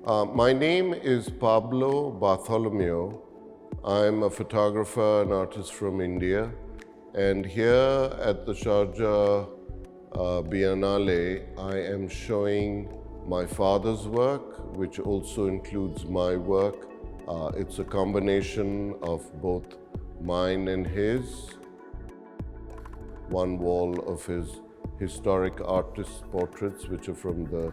My name is Pablo Bartholomew. I'm a photographer and artist from India. And here at the Sharjah Biennale, I am showing my father's work, which also includes my work. It's a combination of both mine and his. One wall of his historic artist portraits, which are from the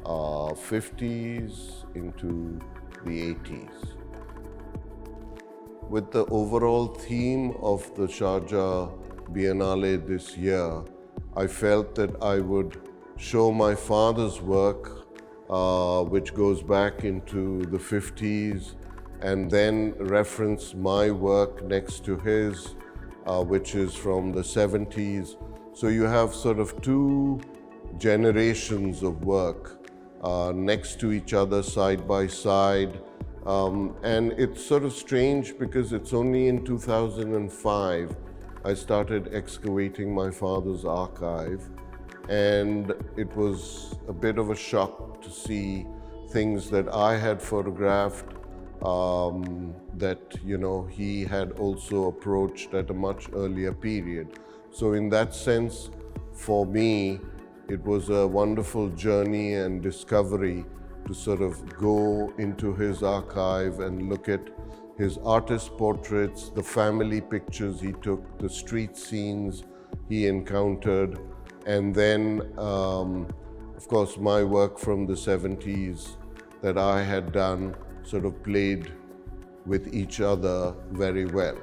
50s into the 80s. With the overall theme of the Sharjah Biennale this year, I felt that I would show my father's work, which goes back into the 50s, and then reference my work next to his, which is from the 70s. So you have sort of two generations of work next to each other, side by side. And it's sort of strange because it's only in 2005 I started excavating my father's archive, and it was a bit of a shock to see things that I had photographed that he had also approached at a much earlier period. So in that sense, for me, it was a wonderful journey and discovery to sort of go into his archive and look at his artist portraits, the family pictures he took, the street scenes he encountered, and then, of course, my work from the 70s that I had done sort of played with each other very well.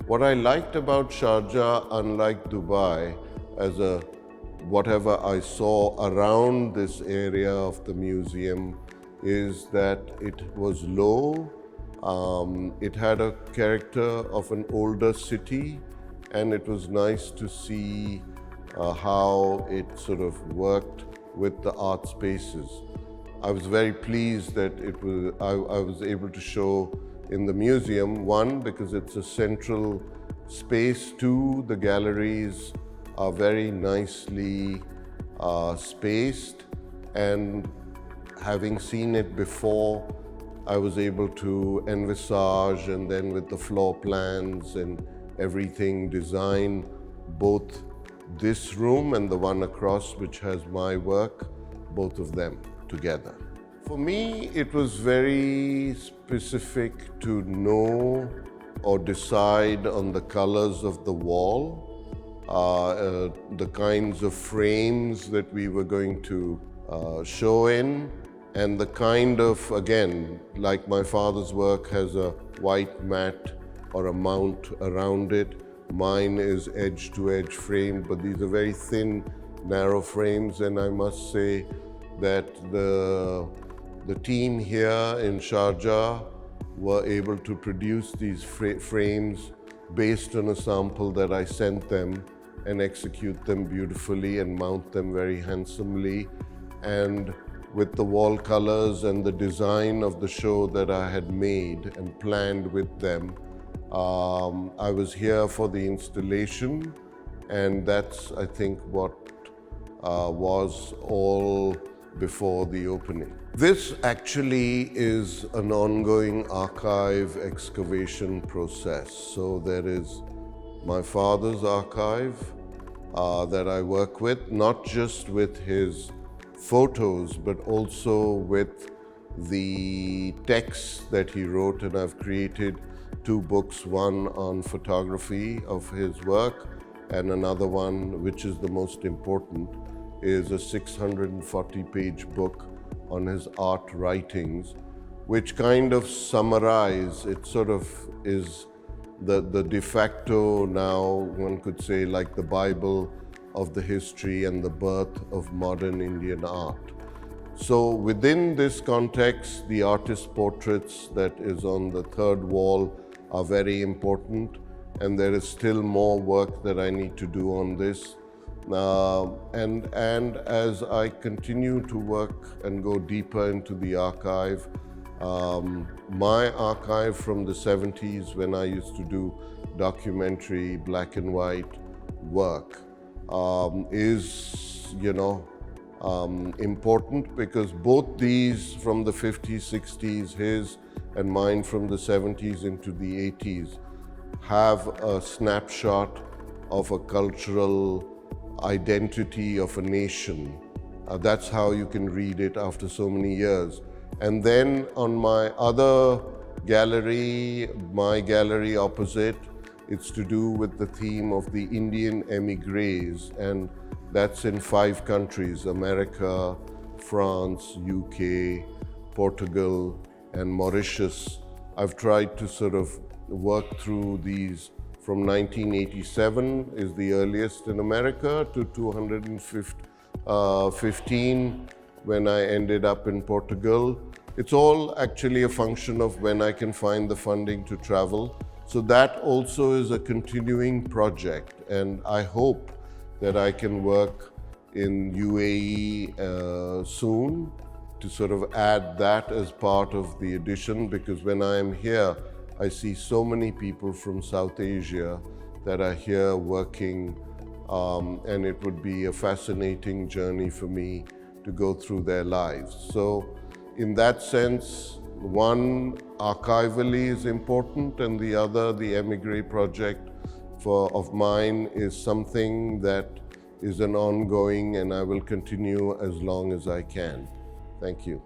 What I liked about Sharjah, unlike Dubai, as whatever I saw around this area of the museum, is that it was low. It had a character of an older city, and it was nice to see how it sort of worked with the art spaces. I was very pleased that I was able to show in the museum, one, because it's a central space, two, the galleries are very nicely spaced, and having seen it before, I was able to envisage, and then with the floor plans and everything, design both this room and the one across, which has my work, both of them together. For me, it was very specific to know or decide on the colors of the wall, the kinds of frames that we were going to show in, and the kind of, again, like my father's work has a white mat or a mount around it. Mine is edge-to-edge framed, but these are very thin, narrow frames, and I must say that the team here in Sharjah were able to produce these frames based on a sample that I sent them, and execute them beautifully and mount them very handsomely. And with the wall colors and the design of the show that I had made and planned with them, I was here for the installation, and that's, I think, what was all before the opening. This actually is an ongoing archive excavation process. So there is my father's archive that I work with, not just with his photos, but also with the texts that he wrote, and I've created two books, one on photography of his work, and another one, which is the most important, is a 640-page book on his art writings, which kind of summarize, it sort of is the de facto now, one could say, like the Bible of the history and the birth of modern Indian art. So within this context, the artist portraits that is on the third wall are very important, and there is still more work that I need to do on this. And as I continue to work and go deeper into the archive, my archive from the 70s, when I used to do documentary black and white work, is, important, because both these from the 50s, 60s, his and mine from the 70s into the 80s, have a snapshot of a cultural identity of a nation. That's how you can read it after so many years. And then on my other gallery, my gallery opposite, it's to do with the theme of the Indian emigres, and that's in 5 countries: America, France, UK, Portugal, and Mauritius. I've tried to sort of work through these from 1987 is the earliest in America to 215 when I ended up in Portugal. It's all actually a function of when I can find the funding to travel. So that also is a continuing project, and I hope that I can work in UAE soon to sort of add that as part of the edition, because when I am here, I see so many people from South Asia that are here working, and it would be a fascinating journey for me to go through their lives. So in that sense, one, archivally is important, and the other, the Emigre project of mine, is something that is an ongoing, and I will continue as long as I can. Thank you.